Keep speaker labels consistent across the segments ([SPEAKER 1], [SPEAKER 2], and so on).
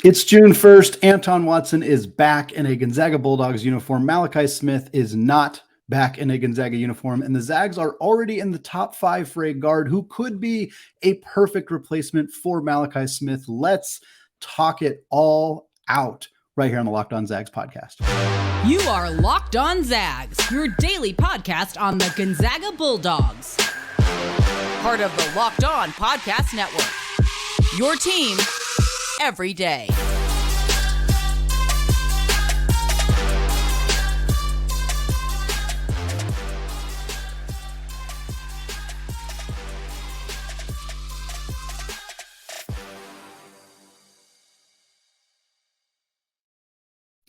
[SPEAKER 1] It's June 1st. Anton Watson is back in a Gonzaga Bulldogs uniform. Malachi Smith is not back in a Gonzaga uniform. And the Zags are already in the top 5 for a guard who could be a perfect replacement for Malachi Smith. Let's talk it all out right here on the Locked On Zags podcast.
[SPEAKER 2] You are Locked On Zags, your daily podcast on the Gonzaga Bulldogs. Part of the Locked On Podcast Network. Your team every day.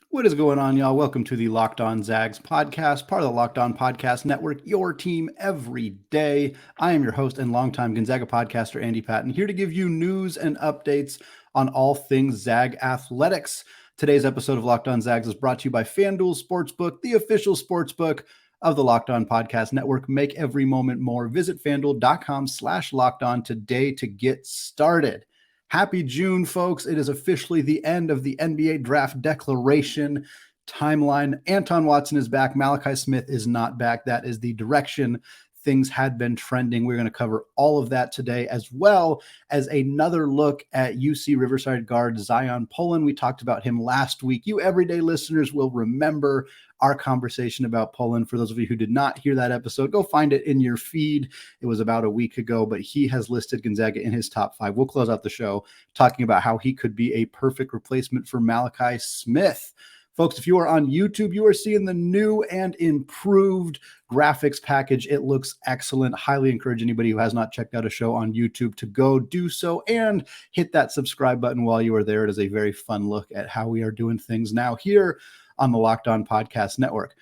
[SPEAKER 1] What is going on, y'all? Welcome to the Locked On Zags podcast, part of the Locked On Podcast Network, your team every day. I am your host and longtime Gonzaga podcaster, Andy Patton, here to give you news and updates on all things Zag athletics. Today's episode of Locked On Zags is brought to you by FanDuel Sportsbook, the official sportsbook of the Locked On Podcast Network. Make every moment more. Visit FanDuel.com/LockedOn today to get started. Happy June, folks. It is officially the end of the NBA draft declaration timeline. Anton Watson is back. Malachi Smith is not back. That is the direction things had been trending. We're going to cover all of that today, as well as another look at UC-Riverside guard Zyon Pullin. We talked about him last week. You everyday listeners will remember our conversation about Pullen. For those of you who did not hear that episode, go find it in your feed. It was about a week ago, but he has listed Gonzaga in his top 5. We'll close out the show talking about how he could be a perfect replacement for Malachi Smith. Folks, if you are on YouTube, you are seeing the new and improved graphics package. It looks excellent. Highly encourage anybody who has not checked out a show on YouTube to go do so and hit that subscribe button while you are there. It is a very fun look at how we are doing things now here on the Locked On Podcast Network.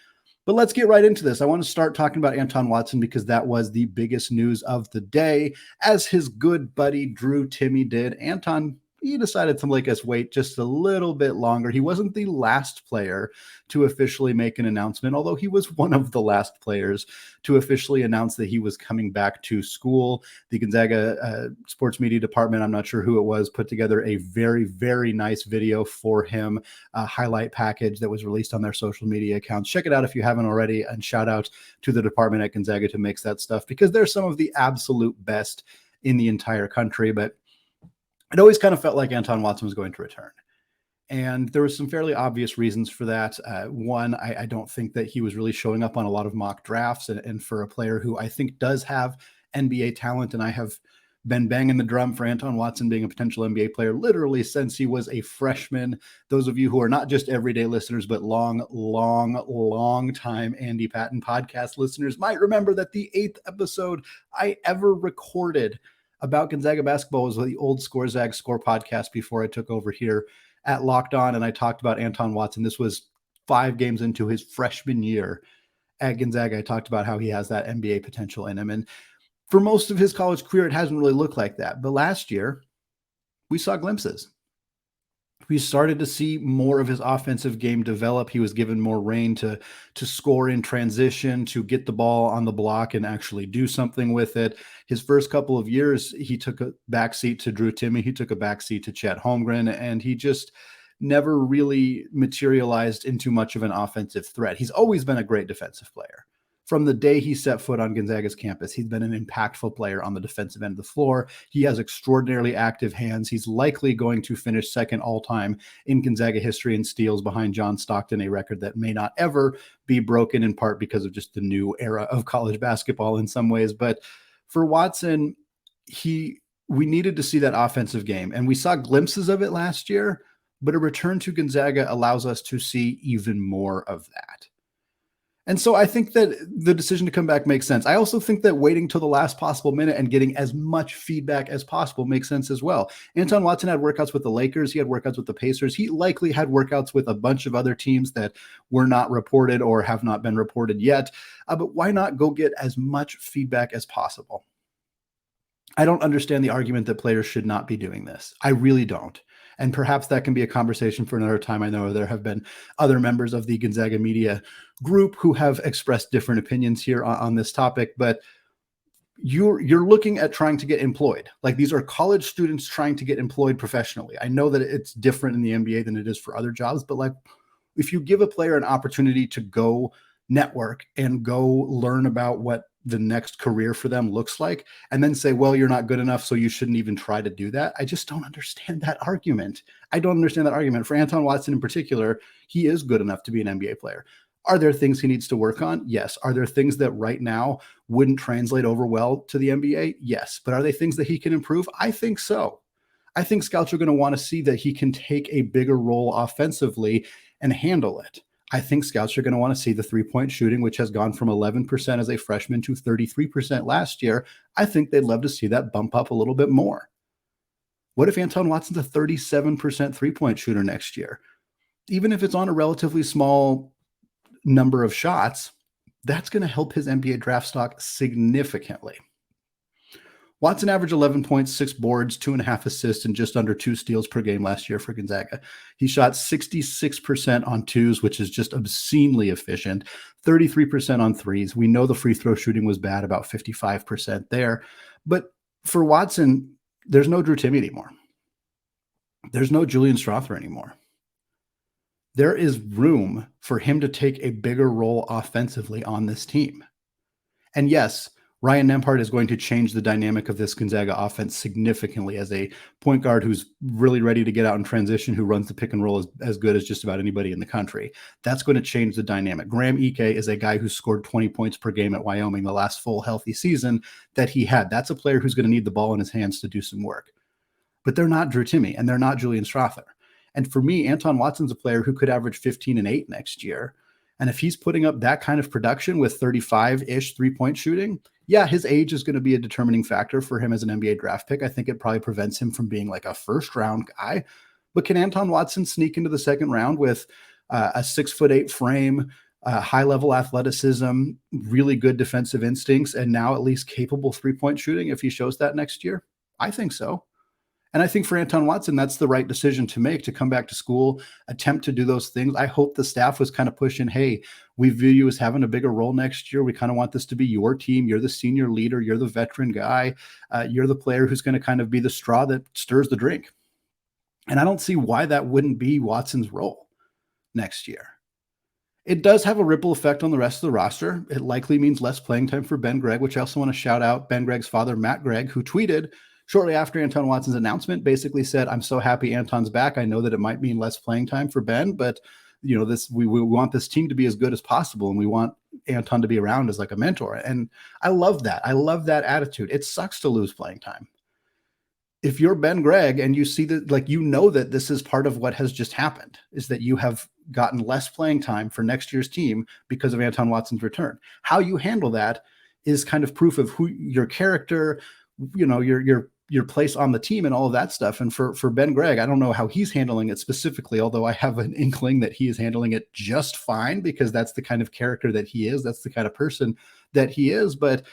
[SPEAKER 1] But let's get right into this. I want to start talking about Anton Watson because that was the biggest news of the day. As his good buddy Drew Timme did, Anton, he decided to make us wait just a little bit longer. He wasn't the last player to officially make an announcement, although he was one of the last players to officially announce that he was coming back to school. The Gonzaga sports media department, I'm not sure who it was, put together a very, very nice video for him, a highlight package that was released on their social media accounts. Check it out if you haven't already, and shout out to the department at Gonzaga to make that stuff, because they're some of the absolute best in the entire country. But it always kind of felt like Anton Watson was going to return. And there were some fairly obvious reasons for that. One, I don't think that he was really showing up on a lot of mock drafts. And for a player who I think does have NBA talent, and I have been banging the drum for Anton Watson being a potential NBA player literally since he was a freshman. Those of you who are not just everyday listeners, but long time Andy Patton podcast listeners might remember that the 8th episode I ever recorded about Gonzaga basketball was the old Zags Score podcast before I took over here at Locked On, and I talked about Anton Watson. This was 5 games into his freshman year at Gonzaga. I talked about how he has that NBA potential in him, and for most of his college career, it hasn't really looked like that. But last year, we saw glimpses. We started to see more of his offensive game develop. He was given more reign to score in transition, to get the ball on the block and actually do something with it. His first couple of years, he took a backseat to Drew Timme. He took a backseat to Chet Holmgren, and he just never really materialized into much of an offensive threat. He's always been a great defensive player. From the day he set foot on Gonzaga's campus, he's been an impactful player on the defensive end of the floor. He has extraordinarily active hands. He's likely going to finish second all-time in Gonzaga history in steals behind John Stockton, a record that may not ever be broken, in part because of just the new era of college basketball in some ways. But for Watson, we needed to see that offensive game, and we saw glimpses of it last year, but a return to Gonzaga allows us to see even more of that. And so I think that the decision to come back makes sense. I also think that waiting till the last possible minute and getting as much feedback as possible makes sense as well. Anton Watson had workouts with the Lakers. He had workouts with the Pacers. He likely had workouts with a bunch of other teams that were not reported or have not been reported yet. But why not go get as much feedback as possible? I don't understand the argument that players should not be doing this. I really don't. And perhaps that can be a conversation for another time. I know there have been other members of the Gonzaga media group who have expressed different opinions here on this topic, but you're looking at trying to get employed. Like, these are college students trying to get employed professionally. I know that it's different in the NBA than it is for other jobs, but like, if you give a player an opportunity to go network and go learn about what the next career for them looks like, and then say, well, you're not good enough, so you shouldn't even try to do that. I just don't understand that argument. I don't understand that argument. For Anton Watson in particular, he is good enough to be an NBA player. Are there things he needs to work on? Yes. Are there things that right now wouldn't translate over well to the NBA? Yes. But are they things that he can improve? I think so. I think scouts are going to want to see that he can take a bigger role offensively and handle it. I think scouts are going to want to see the three-point shooting, which has gone from 11% as a freshman to 33% last year. I think they'd love to see that bump up a little bit more. What if Anton Watson's a 37% three-point shooter next year? Even if it's on a relatively small number of shots, that's going to help his NBA draft stock significantly. Watson averaged 11 points, 6 boards, 2.5 assists, and just under 2 steals per game last year for Gonzaga. He shot 66% on twos, which is just obscenely efficient, 33% on threes. We know the free throw shooting was bad, about 55% there. But for Watson, there's no Drew Timme anymore. There's no Julian Strawther anymore. There is room for him to take a bigger role offensively on this team. And yes, Ryan Nembhard is going to change the dynamic of this Gonzaga offense significantly as a point guard who's really ready to get out in transition, who runs the pick and roll as good as just about anybody in the country. That's going to change the dynamic. Graham Ike is a guy who scored 20 points per game at Wyoming the last full healthy season that he had. That's a player who's going to need the ball in his hands to do some work. But they're not Drew Timme, and they're not Julian Strawther. And for me, Anton Watson's a player who could average 15 and 8 next year. And if he's putting up that kind of production with 35-ish three-point shooting, yeah, his age is going to be a determining factor for him as an NBA draft pick. I think it probably prevents him from being like a first-round guy. But can Anton Watson sneak into the second round with a 6'8" frame, high-level athleticism, really good defensive instincts, and now at least capable three-point shooting if he shows that next year? I think so. And I think for Anton Watson, that's the right decision to make, to come back to school, attempt to do those things. I hope the staff was kind of pushing, hey, we view you as having a bigger role next year. We kind of want this to be your team. You're the senior leader. You're the veteran guy. You're the player who's going to kind of be the straw that stirs the drink. And I don't see why that wouldn't be Watson's role next year. It does have a ripple effect on the rest of the roster. It likely means less playing time for Ben Gregg, which I also want to shout out Ben Gregg's father, Matt Gregg, who tweeted shortly after Anton Watson's announcement, basically said, I'm so happy Anton's back. I know that it might mean less playing time for Ben, but you know, we want this team to be as good as possible. And we want Anton to be around as like a mentor. And I love that. I love that attitude. It sucks to lose playing time. If you're Ben Gregg and you see that, like, you know that this is part of what has just happened, is that you have gotten less playing time for next year's team because of Anton Watson's return. How you handle that is kind of proof of who your character, you know, your place on the team and all of that stuff. And for Ben Gregg, I don't know how he's handling it specifically, although I have an inkling that he is handling it just fine because that's the kind of character that he is. That's the kind of person that he is. But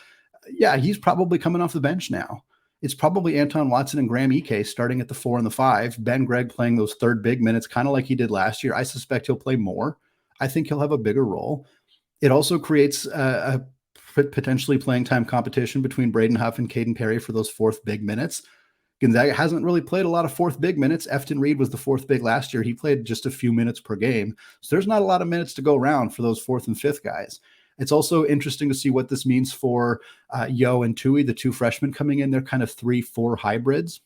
[SPEAKER 1] yeah, he's probably coming off the bench now. It's probably Anton Watson and Graham Ike starting at the 4 and the 5. Ben Gregg playing those third big minutes, kind of like he did last year. I suspect he'll play more. I think he'll have a bigger role. It also creates a potentially playing time competition between Braden Huff and Caden Perry for those fourth big minutes. Gonzaga hasn't really played a lot of fourth big minutes. Efton Reed was the fourth big last year. He played just a few minutes per game. So there's not a lot of minutes to go around for those fourth and fifth guys. It's also interesting to see what this means for Yo and Tui, the two freshmen coming in. They're kind of 3-4 hybrids.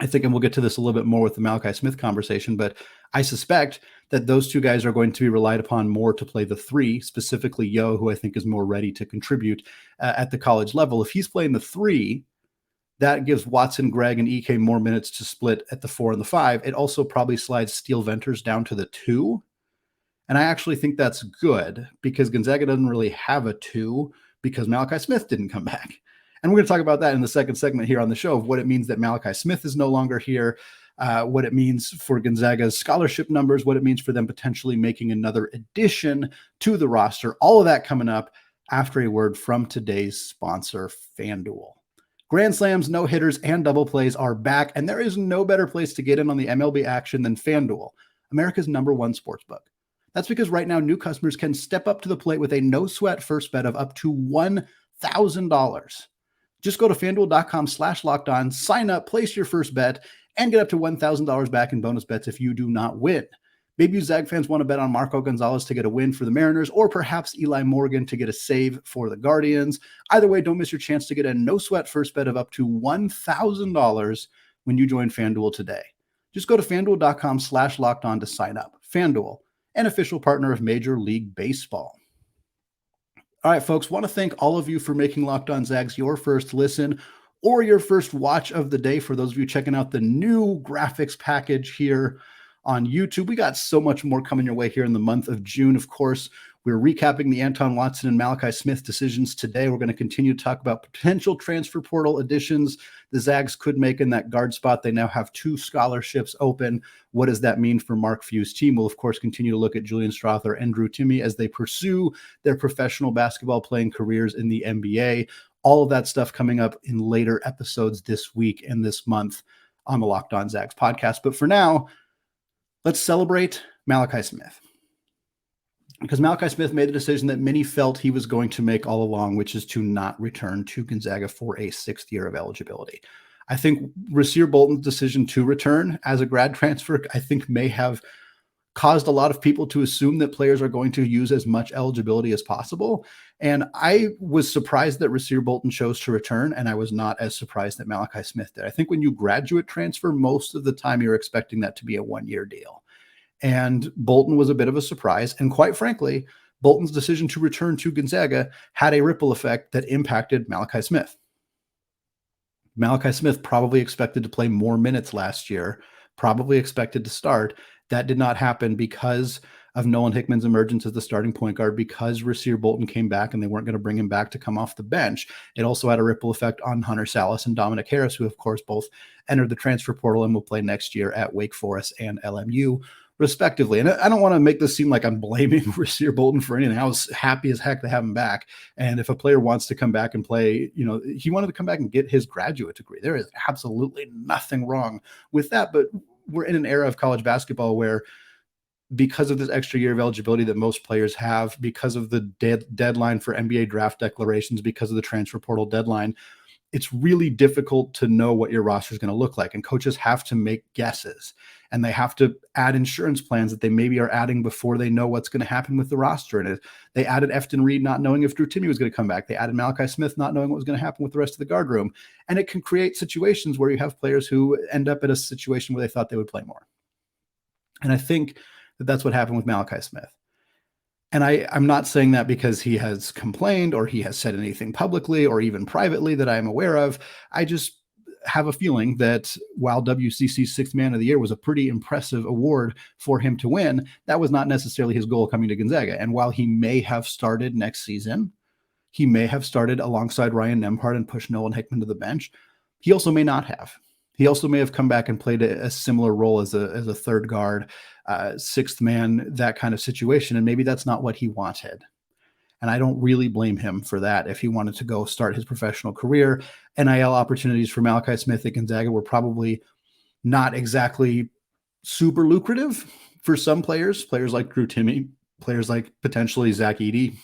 [SPEAKER 1] I think, and we'll get to this a little bit more with the Malachi Smith conversation, but I suspect that those two guys are going to be relied upon more to play the 3, specifically Yo, who I think is more ready to contribute at the college level. If he's playing the 3, that gives Watson, Gregg, and Ike more minutes to split at the 4 and the 5. It also probably slides Steele Venters down to the 2. And I actually think that's good because Gonzaga doesn't really have a 2 because Malachi Smith didn't come back. And we're going to talk about that in the second segment here on the show, of what it means that Malachi Smith is no longer here, what it means for Gonzaga's scholarship numbers, what it means for them potentially making another addition to the roster. All of that coming up after a word from today's sponsor, FanDuel. Grand slams, no-hitters, and double plays are back, and there is no better place to get in on the MLB action than FanDuel, America's #1 sportsbook. That's because right now new customers can step up to the plate with a no-sweat first bet of up to $1,000. Just go to FanDuel.com/lockedon, sign up, place your first bet, and get up to $1,000 back in bonus bets if you do not win. Maybe you Zag fans want to bet on Marco Gonzalez to get a win for the Mariners, or perhaps Eli Morgan to get a save for the Guardians. Either way, don't miss your chance to get a no-sweat first bet of up to $1,000 when you join FanDuel today. Just go to FanDuel.com/lockedon to sign up. FanDuel, an official partner of Major League Baseball. All right, folks, want to thank all of you for making Locked On Zags your first listen or your first watch of the day. For those of you checking out the new graphics package here on YouTube, we got so much more coming your way here in the month of June. Of course, we're recapping the Anton Watson and Malachi Smith decisions today. We're going to continue to talk about potential transfer portal additions the Zags could make in that guard spot. They now have 2 scholarships open. What does that mean for Mark Few's team? We'll, of course, continue to look at Julian Strawther and Drew Timme as they pursue their professional basketball playing careers in the NBA. All of that stuff coming up in later episodes this week and this month on the Locked On Zags podcast. But for now, let's celebrate Malachi Smith. Because Malachi Smith made a decision that many felt he was going to make all along, which is to not return to Gonzaga for a 6th year of eligibility. I think Rasir Bolton's decision to return as a grad transfer, I think, may have caused a lot of people to assume that players are going to use as much eligibility as possible. And I was surprised that Rasir Bolton chose to return, and I was not as surprised that Malachi Smith did. I think when you graduate transfer, most of the time you're expecting that to be a 1-year deal. And Bolton was a bit of a surprise. And quite frankly, Bolton's decision to return to Gonzaga had a ripple effect that impacted Malachi Smith. Malachi Smith probably expected to play more minutes last year, probably expected to start. That did not happen because of Nolan Hickman's emergence as the starting point guard, because Rasir Bolton came back and they weren't going to bring him back to come off the bench. It also had a ripple effect on Hunter Salas and Dominic Harris, who, of course, both entered the transfer portal and will play next year at Wake Forest and LMU, respectively. And I don't want to make this seem like I'm blaming Rasir Bolton for anything. I was happy as heck to have him back. And if a player wants to come back and play, he wanted to come back and get his graduate degree. There is absolutely nothing wrong with that. But we're in an era of college basketball where, because of this extra year of eligibility that most players have, because of the deadline for NBA draft declarations, because of the transfer portal deadline, it's really difficult to know what your roster is going to look like. And coaches have to make guesses, and they have to add insurance plans that they maybe are adding before they know what's going to happen with the roster. And they added Efton Reed not knowing if Drew Timme was going to come back. They added Malachi Smith not knowing what was going to happen with the rest of the guard room. And it can create situations where you have players who end up in a situation where they thought they would play more. And I think that that's what happened with Malachi Smith. And I'm not saying that because he has complained or he has said anything publicly or even privately that I am aware of. I just have a feeling that while WCC's 6th Man of the Year was a pretty impressive award for him to win, that was not necessarily his goal coming to Gonzaga. And while he may have started next season, he may have started alongside Ryan Nembhard and pushed Nolan Hickman to the bench. He also may not have. He also may have come back and played a similar role as a third guard, 6th man, that kind of situation. And maybe that's not what he wanted. And I don't really blame him for that. If he wanted to go start his professional career, NIL opportunities for Malachi Smith at Gonzaga were probably not exactly super lucrative for some players like Drew Timme, players like potentially Zach Edey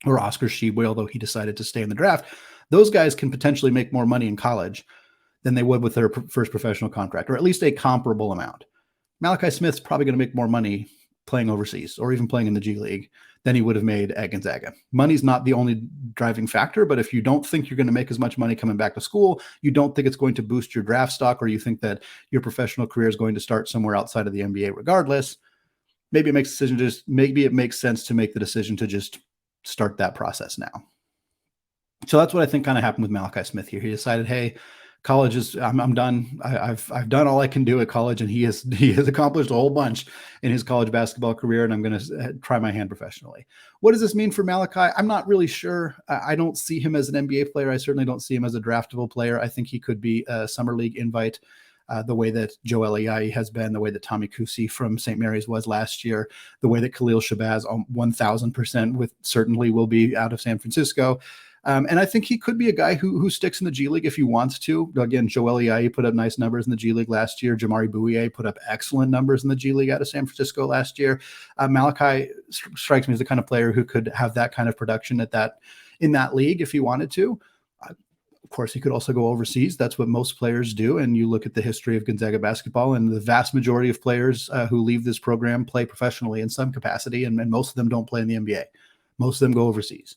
[SPEAKER 1] or Oscar Tshiebwe, although he decided to stay in the draft. Those guys can potentially make more money in college than they would with their first professional contract, or at least a comparable amount. Malachi Smith's probably going to make more money playing overseas or even playing in the G League than he would have made at Gonzaga. Money's not the only driving factor, but if you don't think you're going to make as much money coming back to school, you don't think it's going to boost your draft stock, or you think that your professional career is going to start somewhere outside of the NBA regardless, maybe it makes sense to make the decision to just start that process now. So that's what I think kind of happened with Malachi Smith here. He decided, hey, college is, I'm done. I've done all I can do at college, and he has accomplished a whole bunch in his college basketball career, and I'm going to try my hand professionally. What does this mean for Malachi? I'm not really sure. I don't see him as an NBA player. I certainly don't see him as a draftable player. I think he could be a summer league invite, the way that Joel Ayayi has been, the way that Tommy Kusi from St. Mary's was last year, the way that Khalil Shabazz 1,000% certainly will be out of San Francisco. And I think he could be a guy who sticks in the G League if he wants to. Again, Joel Ayayi put up nice numbers in the G League last year. Jamari Bouye put up excellent numbers in the G League out of San Francisco last year. Malachi strikes me as the kind of player who could have that kind of production in that league if he wanted to. Of course, he could also go overseas. That's what most players do. And you look at the history of Gonzaga basketball, and the vast majority of players who leave this program play professionally in some capacity, and most of them don't play in the NBA. Most of them go overseas.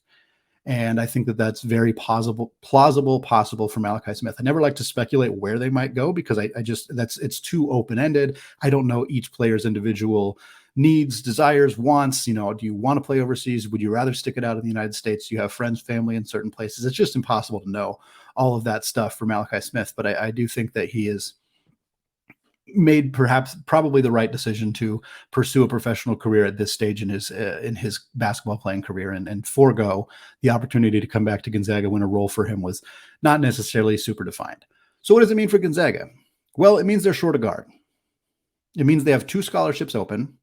[SPEAKER 1] And I think that that's very plausible for Malachi Smith. I never like to speculate where they might go because it's too open-ended. I don't know each player's individual needs, desires, wants. Do you want to play overseas? Would you rather stick it out in the United States? Do you have friends, family in certain places? It's just impossible to know all of that stuff for Malachi Smith. But I do think that he is made probably the right decision to pursue a professional career at this stage in his basketball playing career, and forego the opportunity to come back to Gonzaga when a role for him was not necessarily super defined. So what does it mean for Gonzaga? Well, it means they're short a guard. It means they have 2 scholarships open.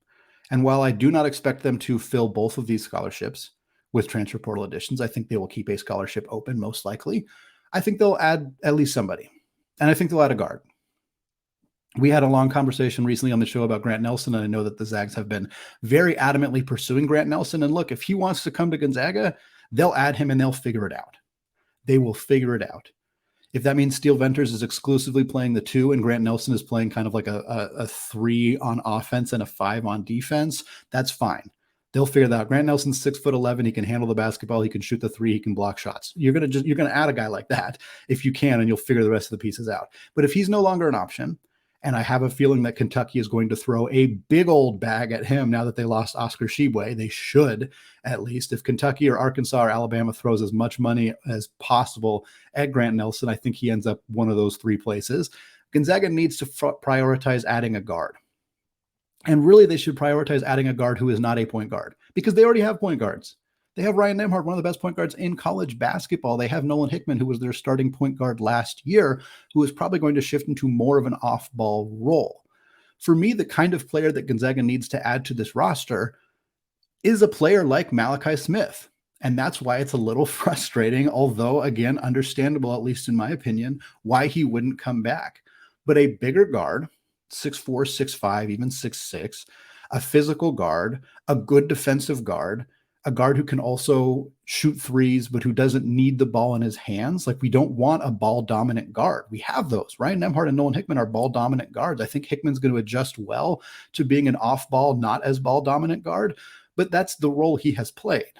[SPEAKER 1] And while I do not expect them to fill both of these scholarships with transfer portal additions, I think they will keep a scholarship open most likely. I think they'll add at least somebody. And I think they'll add a guard. We had a long conversation recently on the show about Grant Nelson, and I know that the Zags have been very adamantly pursuing Grant Nelson. And look, if he wants to come to Gonzaga, they'll add him and they'll figure it out. They will figure it out. If that means Steele Venters is exclusively playing the 2 and Grant Nelson is playing kind of like a 3 on offense and a 5 on defense, that's fine. They'll figure that out. Grant Nelson's 6'11". He can handle the basketball. He can shoot the 3. He can block shots. You're gonna add a guy like that if you can, and you'll figure the rest of the pieces out. But if he's no longer an option, and I have a feeling that Kentucky is going to throw a big old bag at him now that they lost Oscar Tshiebwe. They should, at least. If Kentucky or Arkansas or Alabama throws as much money as possible at Grant Nelson, I think he ends up one of those 3 places. Gonzaga needs to prioritize adding a guard. And really, they should prioritize adding a guard who is not a point guard, because they already have point guards. They have Ryan Nembhard, one of the best point guards in college basketball. They have Nolan Hickman, who was their starting point guard last year, who is probably going to shift into more of an off-ball role. For me, the kind of player that Gonzaga needs to add to this roster is a player like Malachi Smith. And that's why it's a little frustrating, although, again, understandable, at least in my opinion, why he wouldn't come back. But a bigger guard, 6'4", 6'5", even 6'6", a physical guard, a good defensive guard, a guard who can also shoot threes, but who doesn't need the ball in his hands. Like, we don't want a ball-dominant guard. We have those. Ryan Nembhard and Nolan Hickman are ball-dominant guards. I think Hickman's going to adjust well to being an off-ball, not as ball-dominant guard, but that's the role he has played.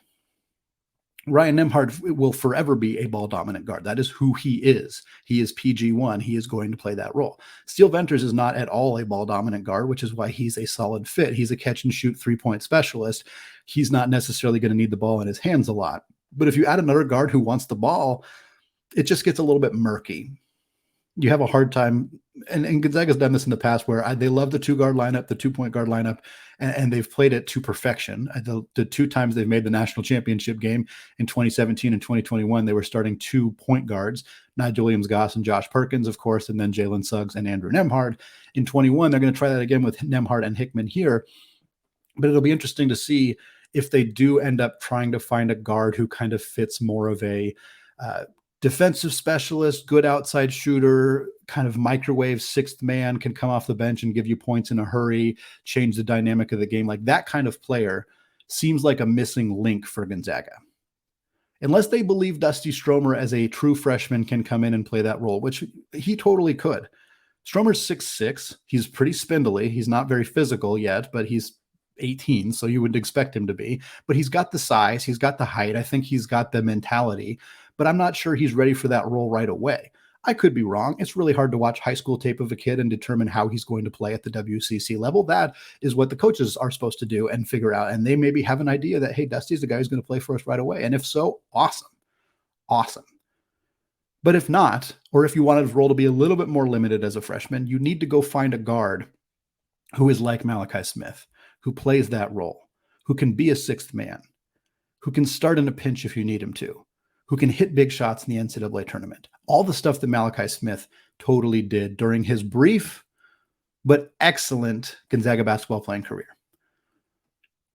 [SPEAKER 1] Ryan Nembhard will forever be a ball-dominant guard. That is who he is. He is PG1. He is going to play that role. Steele Venters is not at all a ball-dominant guard, which is why he's a solid fit. He's a catch-and-shoot three-point specialist. He's not necessarily going to need the ball in his hands a lot. But if you add another guard who wants the ball, it just gets a little bit murky. You have a hard time, and Gonzaga's done this in the past where they love the 2-guard lineup, the 2-point guard lineup, and they've played it to perfection. The 2 times they've made the national championship game in 2017 and 2021, they were starting 2 point guards, Nigel Williams-Goss and Josh Perkins, of course, and then Jalen Suggs and Andrew Nembhard. In 21, they're going to try that again with Nembhard and Hickman here, but it'll be interesting to see if they do end up trying to find a guard who kind of fits more of a defensive specialist, good outside shooter, kind of microwave 6th man, can come off the bench and give you points in a hurry, change the dynamic of the game. Like, that kind of player seems like a missing link for Gonzaga. Unless they believe Dusty Stromer as a true freshman can come in and play that role, which he totally could. Stromer's 6'6". He's pretty spindly. He's not very physical yet, but he's 18, so you would expect him to be. But he's got the size. He's got the height. I think he's got the mentality. But I'm not sure he's ready for that role right away. I could be wrong. It's really hard to watch high school tape of a kid and determine how he's going to play at the WCC level. That is what the coaches are supposed to do and figure out. And they maybe have an idea that, hey, Dusty's the guy who's going to play for us right away. And if so, awesome. Awesome. But if not, or if you want his role to be a little bit more limited as a freshman, you need to go find a guard who is like Malachi Smith, who plays that role, who can be a 6th man, who can start in a pinch if you need him to, who can hit big shots in the NCAA tournament. All the stuff that Malachi Smith totally did during his brief but excellent Gonzaga basketball playing career.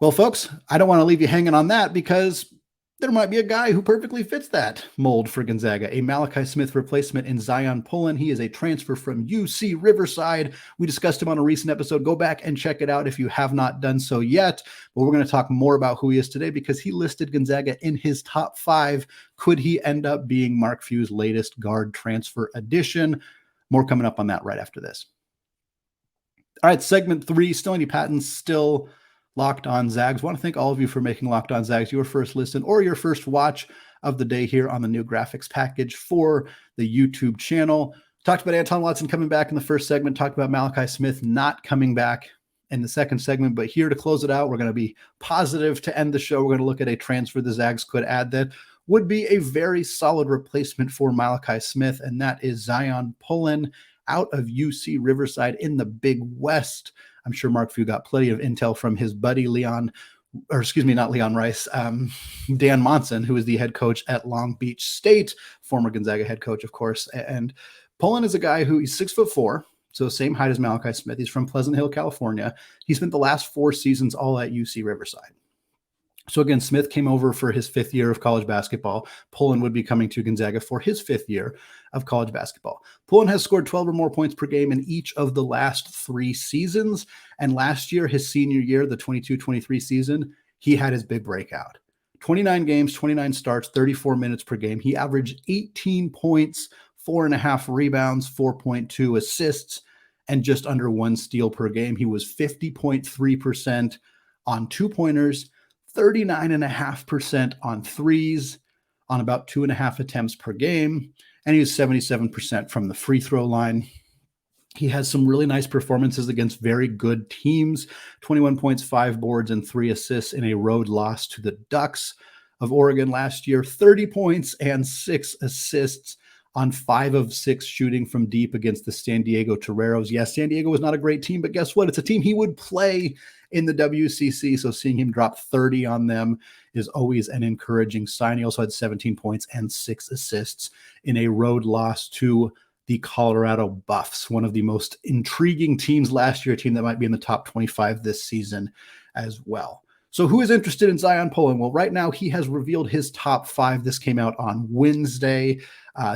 [SPEAKER 1] Well, folks, I don't want to leave you hanging on that, because there might be a guy who perfectly fits that mold for Gonzaga, a Malachi Smith replacement in Zyon Pullin. He is a transfer from UC-Riverside. We discussed him on a recent episode. Go back and check it out if you have not done so yet. But we're going to talk more about who he is today because he listed Gonzaga in his top 5. Could he end up being Mark Few's latest guard transfer addition? More coming up on that right after this. All right, segment 3, still Andy Patton, still Locked On Zags. I want to thank all of you for making Locked On Zags your first listen or your first watch of the day here on the new graphics package for the YouTube channel. Talked about Anton Watson coming back in the first segment, talked about Malachi Smith not coming back in the second segment, but here to close it out, we're going to be positive to end the show. We're going to look at a transfer the Zags could add that would be a very solid replacement for Malachi Smith, and that is Zyon Pullin out of UC-Riverside in the Big West. I'm sure Mark Few got plenty of intel from his buddy Dan Monson, who is the head coach at Long Beach State, former Gonzaga head coach, of course. And Pullen is a guy who he's 6'4", so same height as Malachi Smith. He's from Pleasant Hill, California. He spent the last 4 seasons all at UC-Riverside. So again, Smith came over for his 5th year of college basketball. Pullen would be coming to Gonzaga for his 5th year of college basketball. Pullen has scored 12 or more points per game in each of the last 3 seasons. And last year, his senior year, the 22-23 season, he had his big breakout. 29 games, 29 starts, 34 minutes per game. He averaged 18 points, 4.5 rebounds, 4.2 assists, and just under 1 steal per game. He was 50.3% on 2-pointers, 39.5% on threes, on about 2.5 attempts per game, and he was 77% from the free throw line. He has some really nice performances against very good teams, 21 points, 5 boards, and 3 assists in a road loss to the Ducks of Oregon last year, 30 points and 6 assists on 5 of 6 shooting from deep against the San Diego Toreros. Yes, San Diego was not a great team, but guess what? It's a team he would play in the WCC, so seeing him drop 30 on them is always an encouraging sign. He also had 17 points and 6 assists in a road loss to the Colorado Buffs, one of the most intriguing teams last year, a team that might be in the top 25 this season as well. So who is interested in Zyon Pullin? Well, right now he has revealed his top 5. This came out on Wednesday.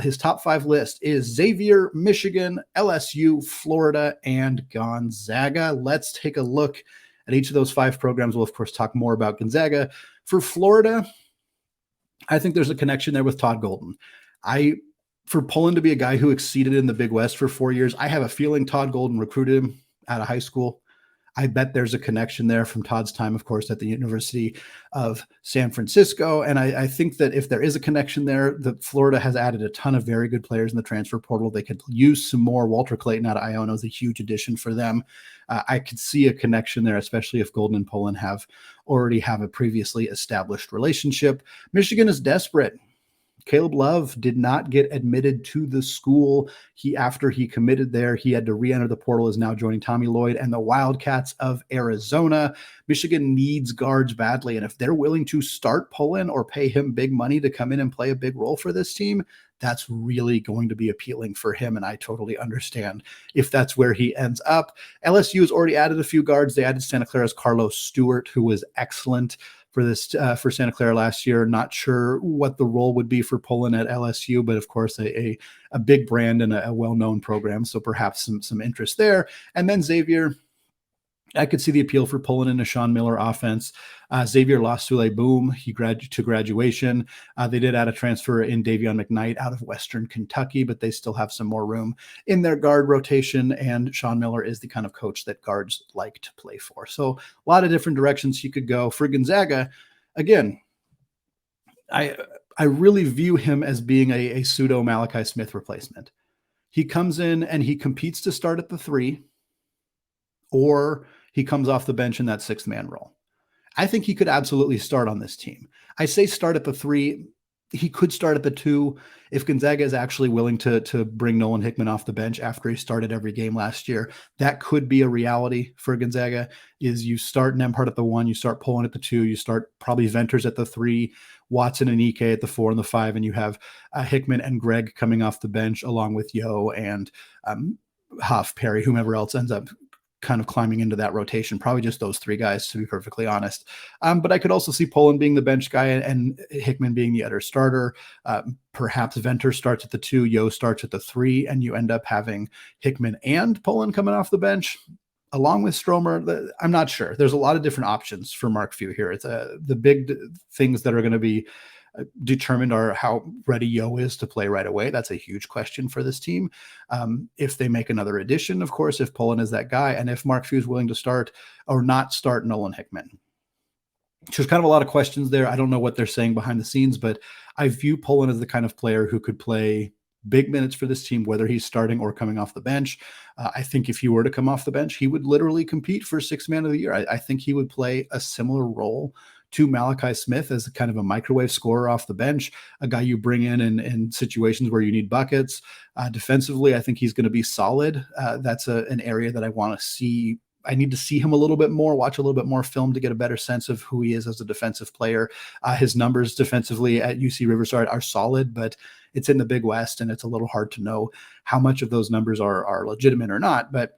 [SPEAKER 1] His top 5 list is Xavier, Michigan, LSU, Florida, and Gonzaga. Let's take a look at each of those 5 programs. We'll, of course, talk more about Gonzaga. For Florida, I think there's a connection there with Todd Golden. For Pullen to be a guy who exceeded in the Big West for 4 years, I have a feeling Todd Golden recruited him out of high school. I bet there's a connection there from Todd's time, of course, at the University of San Francisco. And I think that if there is a connection there, that Florida has added a ton of very good players in the transfer portal. They could use some more. Walter Clayton out of Iona is a huge addition for them. I could see a connection there, especially if Golden and Pullen already have a previously established relationship. Michigan is desperate. Caleb Love did not get admitted to the school. After he committed there, he had to re-enter the portal, is now joining Tommy Lloyd and the Wildcats of Arizona. Michigan needs guards badly, and if they're willing to start Pullen or pay him big money to come in and play a big role for this team, that's really going to be appealing for him, and I totally understand if that's where he ends up. LSU has already added a few guards. They added Santa Clara's Carlos Stewart, who was excellent for Santa Clara last year. Not sure what the role would be for Pullen at LSU, but of course a big brand and a well-known program, so perhaps some interest there. And then Xavier, I could see the appeal for Pullen in a Sean Miller offense. Xavier lost Sule Boom. He to graduation. They did add a transfer in Davion McKnight out of Western Kentucky, but they still have some more room in their guard rotation. And Sean Miller is the kind of coach that guards like to play for. So a lot of different directions you could go. For Gonzaga, again, I really view him as being a pseudo Malachi Smith replacement. He comes in and he competes to start at the 3, or he comes off the bench in that 6th man role. I think he could absolutely start on this team. I say start at the 3. He could start at the 2 if Gonzaga is actually willing to bring Nolan Hickman off the bench after he started every game last year. That could be a reality for Gonzaga, is you start Nembhard at the 1, you start Pullen at the 2, you start probably Venters at the 3, Watson and Ike at the 4 and the 5, and you have Hickman and Gregg coming off the bench along with Yo and Huff, Perry, whomever else ends up kind of climbing into that rotation. Probably just those three guys, to be perfectly honest. But I could also see Pullen being the bench guy and Hickman being the other starter. Perhaps Venters starts at the 2, Yo starts at the 3, and you end up having Hickman and Pullen coming off the bench along with Stromer. I'm not sure. There's a lot of different options for Mark Few here. It's the big things that are going to be determined are how ready Yo is to play right away. That's a huge question for this team. If they make another addition, of course, if Pullen is that guy, and if Mark Few is willing to start or not start Nolan Hickman. There's kind of a lot of questions there. I don't know what they're saying behind the scenes, but I view Pullen as the kind of player who could play big minutes for this team, whether he's starting or coming off the bench. I think if he were to come off the bench, he would literally compete for 6th man of the year. I think he would play a similar role to Malachi Smith as kind of a microwave scorer off the bench, a guy you bring in situations where you need buckets. Defensively, I think he's going to be solid. That's an area that I want to see. I need to see him a little bit more, watch a little bit more film to get a better sense of who he is as a defensive player. His numbers defensively at UC-Riverside are solid, but it's in the Big West, and it's a little hard to know how much of those numbers are legitimate or not. But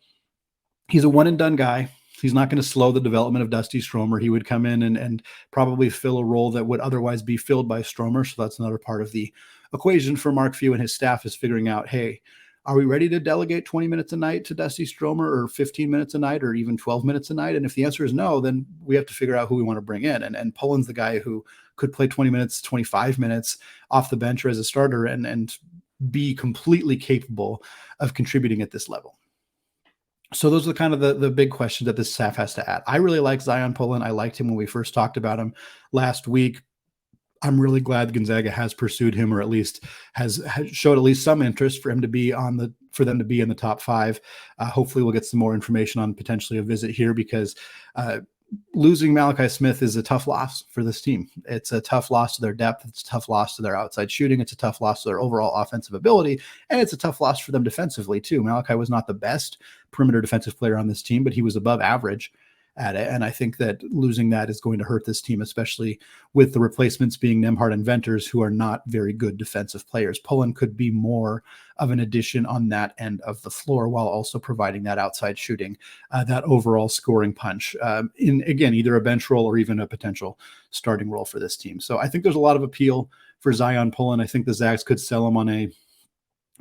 [SPEAKER 1] he's a one-and-done guy. He's not going to slow the development of Dusty Stromer. He would come in and probably fill a role that would otherwise be filled by Stromer. So that's another part of the equation for Mark Few and his staff, is figuring out, hey, are we ready to delegate 20 minutes a night to Dusty Stromer, or 15 minutes a night, or even 12 minutes a night? And if the answer is no, then we have to figure out who we want to bring in. And Pullen's the guy who could play 20 minutes, 25 minutes off the bench or as a starter and be completely capable of contributing at this level. So those are kind of the big questions that this staff has to add. I really like Zyon Pullin. I liked him when we first talked about him last week. I'm really glad Gonzaga has pursued him, or at least has showed at least some interest for him to be for them to be in the top 5. Hopefully we'll get some more information on potentially a visit here, because losing Malachi Smith is a tough loss for this team. It's a tough loss to their depth. It's a tough loss to their outside shooting. It's a tough loss to their overall offensive ability. And it's a tough loss for them defensively too. Malachi was not the best perimeter defensive player on this team, but he was above average at it. And I think that losing that is going to hurt this team, especially with the replacements being Nembhard and Venters, who are not very good defensive players. Pullen could be more of an addition on that end of the floor, while also providing that outside shooting, that overall scoring punch in, again, either a bench role or even a potential starting role for this team. So I think there's a lot of appeal for Zyon Pullin. I think the Zags could sell him on a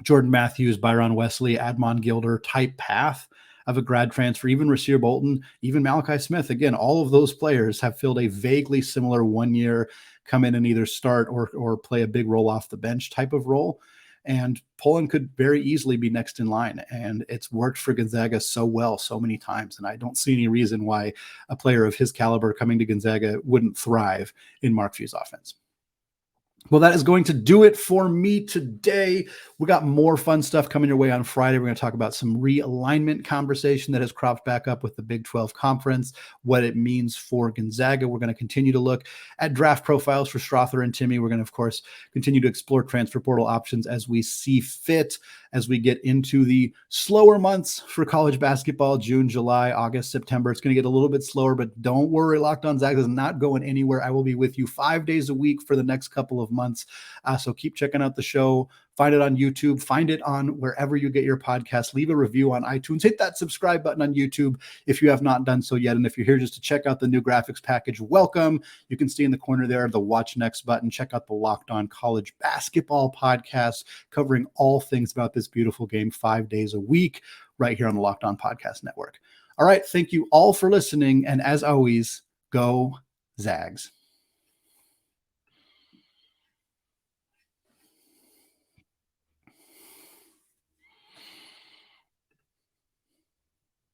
[SPEAKER 1] Jordan Matthews, Byron Wesley, Admon Gilder type path of a grad transfer. Even Rasir Bolton, even Malachi Smith. Again, all of those players have filled a vaguely similar 1 year, come in and either start or play a big role off the bench type of role. And Pullen could very easily be next in line. And it's worked for Gonzaga so well so many times. And I don't see any reason why a player of his caliber coming to Gonzaga wouldn't thrive in Mark Few's offense. Well, that is going to do it for me today. We got more fun stuff coming your way on Friday. We're going to talk about some realignment conversation that has cropped back up with the Big 12 Conference, what it means for Gonzaga. We're going to continue to look at draft profiles for Strawther and Timme. We're going to, of course, continue to explore transfer portal options as we see fit, as we get into the slower months for college basketball, June, July, August, September. It's going to get a little bit slower, but don't worry, Locked On Zags is not going anywhere. I will be with you 5 days a week for the next couple of months. So keep checking out the show. Find it on YouTube. Find it on wherever you get your podcast. Leave a review on iTunes. Hit that subscribe button on YouTube if you have not done so yet. And if you're here just to check out the new graphics package, welcome. You can see in the corner there the Watch Next button. Check out the Locked On College Basketball podcast, covering all things about this beautiful game 5 days a week right here on the Locked On Podcast Network. All right. Thank you all for listening. And as always, go Zags.